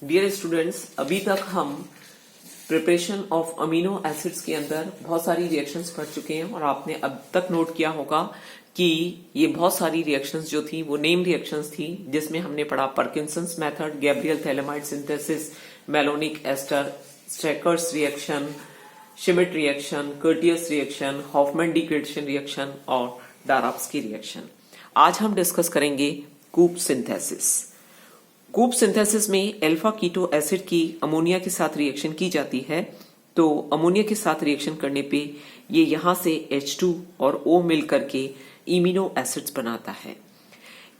Dear students, अभी तक हम प्रिपरेशन ऑफ अमीनो एसिड्स के अंदर बहुत सारी रिएक्शंस पढ़ चुके हैं और आपने अब तक नोट किया होगा कि ये बहुत सारी रिएक्शंस जो थी वो नेम रिएक्शंस थी, जिसमें हमने पढ़ा Parkinson's method, Gabriel phthalimide synthesis, malonic ester, Strecker's reaction, Schmidt reaction, Curtius reaction, Hofmann degradation reaction और डाराप्स्की रिएक्शन। आज हम डिस्कस करेंगे कूप सिंथेसिस। कूप सिंथेसिस में अल्फा कीटो एसिड की अमोनिया के साथ रिएक्शन की जाती है, तो अमोनिया के साथ रिएक्शन करने पे ये यहां से H2 और O मिल करके इमिनो एसिड्स बनाता है।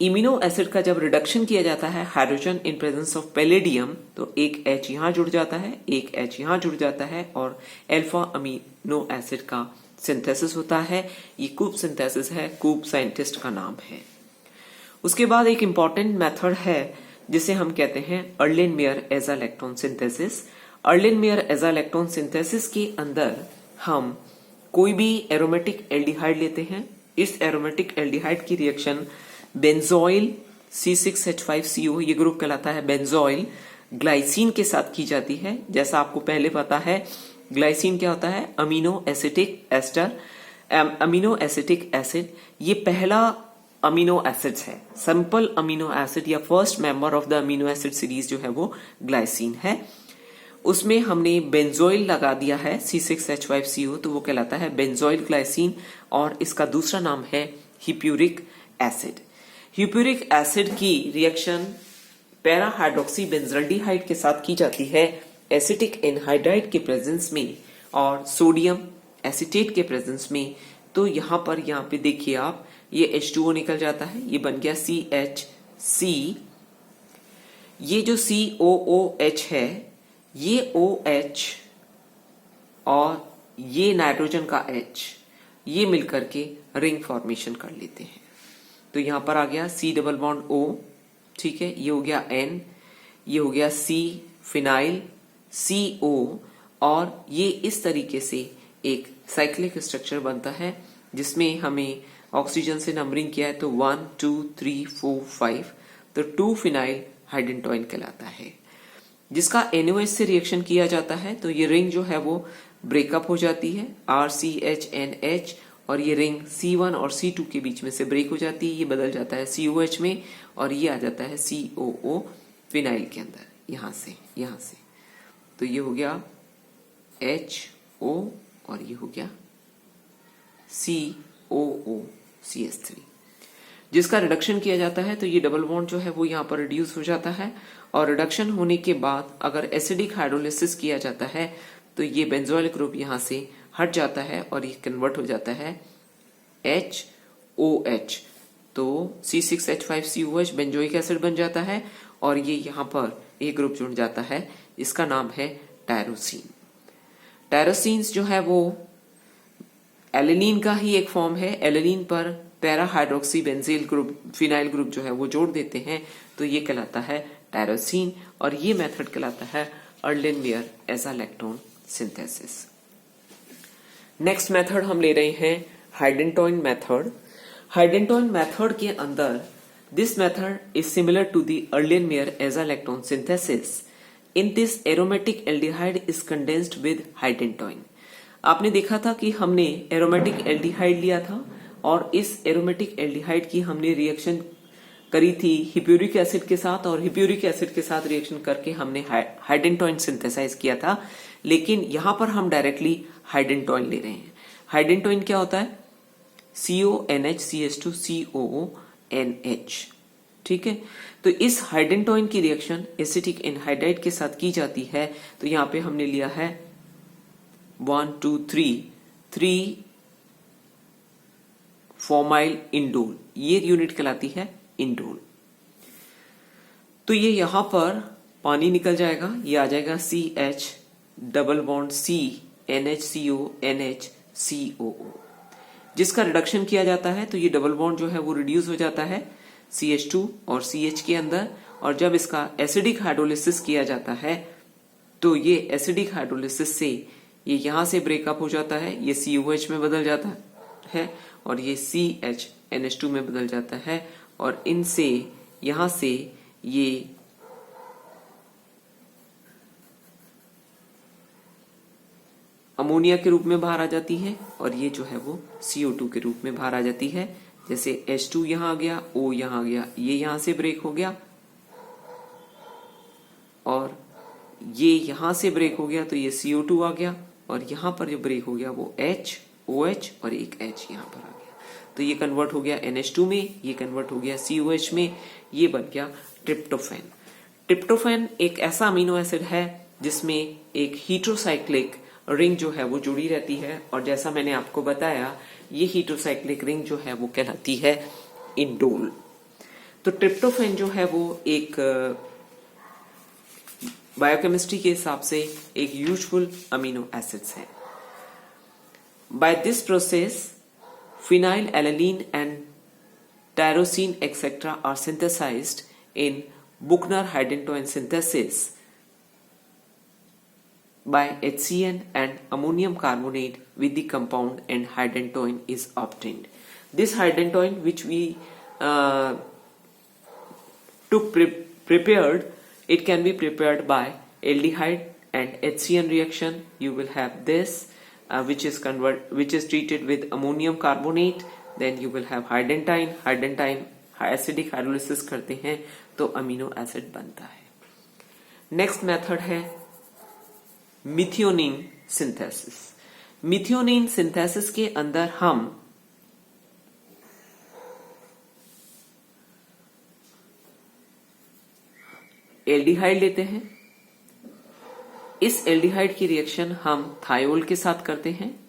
इमिनो एसिड का जब रिडक्शन किया जाता है hydrogen in presence of palladium, तो एक H यहां जुड़ जाता है, एक H यहां जुड़ जाता है और अल्फा अमीनो एसिड का सिंथेसिस होता है। ये कूप सिंथेसिस है, कूप साइंटिस्ट का नाम है। उसके बाद एक इंपॉर्टेंट मेथड है जिसे हम कहते हैं Arlene-mayor azlactone synthesis. Arlene-mayor azlactone synthesis के अंदर हम कोई भी एरोमेटिक एल्डिहाइड लेते हैं। इस एरोमेटिक एल्डिहाइड की रिएक्शन बेंजोइल C6H5CO, ये ग्रुप कहलाता है बेंजोइल, ग्लाइसिन के साथ की जाती है। जैसा आपको पहले पता है, ग्लाइसिन क्या होता है? Amino acetic ester, amino acetic acid. ये पहला अमीनो एसिड्स है, सिंपल अमीनो एसिड या first member of the amino acid series जो है वो ग्लाइसिन है। उसमें हमने बेंजोइल लगा दिया है C6H5CO, तो वो कहलाता है बेंजोइल ग्लाइसिन और इसका दूसरा नाम है हिप्यूरिक एसिड। हिप्यूरिक एसिड की रिएक्शन पैरा हाइड्रोक्सी बेंजल्डिहाइड के साथ की जाती है एसिटिक एनहाइड्राइड के प्रेजेंस में और सोडियम एसिटेट के प्रेजेंस में। तो यहाँ पे देखिए आप, ये H2O निकल जाता है, ये बन गया CHC। ये जो COOH है, ये OH और ये नाइट्रोजन का H, ये मिलकर के रिंग फॉर्मेशन कर लेते हैं। तो यहां पर आ गया C डबल बॉन्ड O, ठीक है, ये हो गया N, ये हो गया C फिनाइल CO और ये इस तरीके से एक साइक्लिक स्ट्रक्चर बनता है जिसमें हमें ऑक्सीजन से नंबरिंग किया है तो 1 2 3 4 5, तो 2 फिनाइल हाइडेंटोइन कहलाता है। जिसका NOH से रिएक्शन किया जाता है तो ये रिंग जो है वो ब्रेकअप हो जाती है RCHNH, और ये रिंग C1 और C2 के बीच में से ब्रेक हो जाती है, ये बदल जाता है COH में और ये आ जाता है COO फिनाइल के अंदर, यहां से। तो ये हो गया HO और ये हो गया COOCH3। जिसका रिडक्शन किया जाता है तो ये डबल बॉन्ड जो है वो यहाँ पर रिड्यूस हो जाता है और रिडक्शन होने के बाद अगर एसिडिक हाइड्रोलिसिस किया जाता है तो ये बेंजोइल ग्रुप यहाँ से हट जाता है और ये कन्वर्ट हो जाता है HOH, तो C6H5COH बेंजोइक एसिड बन जाता है और ये यहाँ पर एक ग्रुप जुड़ जाता है, इसका नाम है टायरोसिन। टायरोसिन्स जो है वो एलेनिन का ही एक फॉर्म है। एलेनिन पर para hydroxy बेंजील group, phenyl group जो है वो जोड़ देते हैं, तो ये कहलाता है टायरोसिन और ये मेथड कहलाता है Arlene-mayor azlactone synthesis. Next method हम ले रहे हैं हाइडेंटोइन मेथड। हाइडेंटोइन मेथड के अंदर this method is similar to the Erlenmeyer azlactone synthesis. In this aromatic aldehyde is condensed with hydantoin. आपने देखा था कि हमने एरोमेटिक एल्डिहाइड लिया था और इस एरोमेटिक एल्डिहाइड की हमने रिएक्शन करी थी हिप्यूरिक एसिड के साथ और हिप्यूरिक एसिड के साथ रिएक्शन करके हमने हाइडेंटोइन सिंथेसाइज किया था, लेकिन यहां पर हम डायरेक्टली हाइडेंटोइन ले रहे हैं। हाइडेंटोइन क्या होता है? CONH CH2COONH, ठीक है। तो इस हाइडेंटोइन की रिएक्शन एसिटिक एनहाइड्राइड के साथ की जाती है, तो यहां पे हमने लिया है 1 2 3 फॉर्माइल इंडोल, ये यूनिट कहलाती है इंडोल। तो ये यहां पर पानी निकल जाएगा, ये आ जाएगा CH double bond C NHCO NHCOO। जिसका रिडक्शन किया जाता है तो ये डबल बॉन्ड जो है वो रिड्यूस हो जाता है CH2 और CH के अंदर, और जब इसका एसिडिक हाइड्रोलिसिस किया जाता है तो ये एसिडिक हाइड्रोलिसिस से ये यहां से ब्रेकअप हो जाता है, ये COH में बदल जाता है और ये CH NH2 में बदल जाता है और इनसे यहां से ये अमोनिया के रूप में बाहर आ जाती है और ये जो है वो CO2 के रूप में बाहर आ जाती है। जैसे H2 यहां आ गया, O यहां आ गया, ये यहां से ब्रेक हो गया और ये यहां से ब्रेक हो गया तो ये CO2 आ गया और यहां पर जो ब्रेक हो गया वो H, OH और एक H यहां पर आ गया। तो ये कन्वर्ट हो गया NH2 में, ये कन्वर्ट हो गया COH में, ये बन गया ट्रिप्टोफैन। ट्रिप्टोफैन एक ऐसा अमीनो एसिड है जिसमें एक हीटेरोसाइक्लिक रिंग जो है वो जुड़ी रहती है और जैसा मैंने आपको बताया ये हीटेरोसाइक्लिक रिंग जो है वो कहलाती है इंडोल। तो ट्रिप्टोफैन जो है वो एक बायोकेमिस्ट्री के हिसाब से एक यूजफुल अमीनो एसिड्स है। By this process phenylalanine and tyrosine etc. are synthesized in Buchner-Heidentoin synthesis by HCN and ammonium carbonate with the compound and Heidentoin is obtained. This Heidentoin which we prepared, it can be prepared by aldehyde and HCN reaction. You will have this which is treated with ammonium carbonate. Then you will have Heidentoin acidic hydrolysis करते हैं तो amino acid बनता है। Next method है methionine synthesis. Methionine synthesis के अंदर हम aldehyde लेते हैं। इस एल्डिहाइड की रिएक्शन हम थायोल के साथ करते हैं।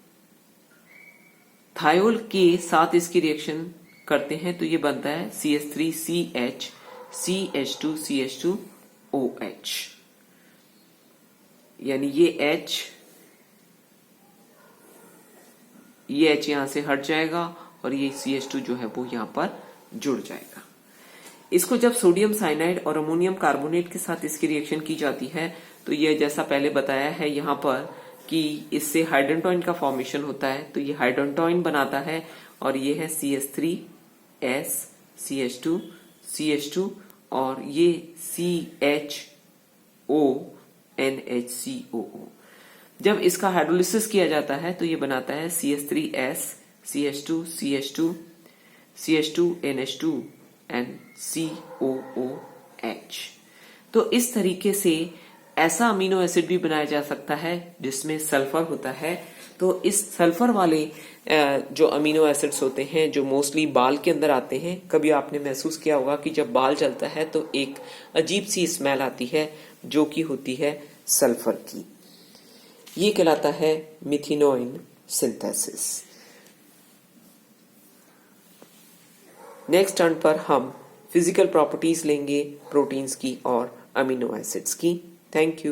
थायोल के साथ इसकी रिएक्शन करते हैं तो ये बनता है CH3CH CH2CH2OH, यानी ये H यहां से हट जाएगा और ये CH2 जो है वो यहां पर जुड़ जाएगा। इसको जब सोडियम साइनाइड और अमोनियम कार्बोनेट के साथ इसकी रिएक्शन की जाती है तो ये जैसा पहले बताया है यहाँ पर कि इससे हाइडेंटोइन का फॉर्मेशन होता है। तो ये हाइडेंटोइन बनाता है और ये है CH3S CH2 और ये CHONHCOO। जब इसका हाइड्रोलिसिस किया जाता है तो ये बनाता है CH3S CH2NH2 एंड COOH। तो इस तरीके से ऐसा अमीनो एसिड भी बनाया जा सकता है जिसमें सल्फर होता है। तो इस सल्फर वाले जो अमीनो एसिड्स होते हैं जो मोस्टली बाल के अंदर आते हैं, कभी आपने महसूस किया होगा कि जब बाल जलता है तो एक अजीब सी स्मेल आती है जो कि होती है सल्फर की। ये कहलाता है मिथियोनिन सिंथेसिस। नेक्स्ट टर्न पर हम फिजिकल प्रॉपर्टीज लेंगे प्रोटीन्स की और अमीनो एसिड्स की। Thank you.